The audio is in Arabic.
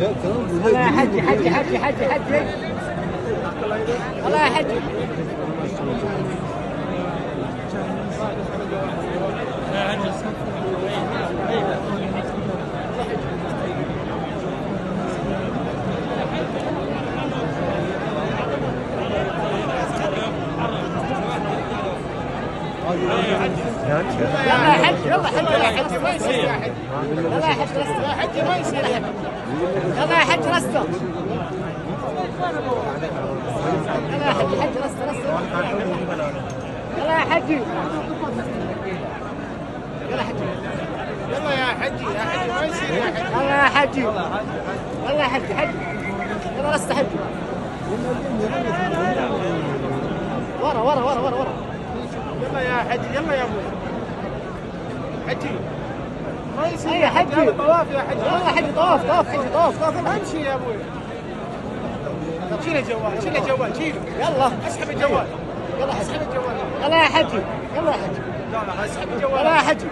يلا يا حجي حجي حجي حجي حجي. يلا يا حجي. يلا يا حج يلا حج يا حج ما يصير يا حج. يلا يا حج رستم يا حج ما يصير يا حج. يلا يا حج رستم. يلا يا حج حج رستم. يلا يا حجي. يلا حجي. يلا يا حجي يا حجي ما يصير يا حجي. يلا يا حجي. يلا يا حجي حجي. يلا رست حجي. ورا ورا ورا ورا ورا. يلا يا حجي يلا يا ابوي. حجي ما يصير يا حجي. هذا طواف يا حجي. يلا حجي طواف طواف حجي طواف طواف. امشي يا ابوي. شيل الجوال شيل الجوال شيل. يلا اسحب الجوال. يلا اسحب الجوال. يلا يا حجي. يلا يا حجي. لا اسحب الجوال. يلا يا حجي.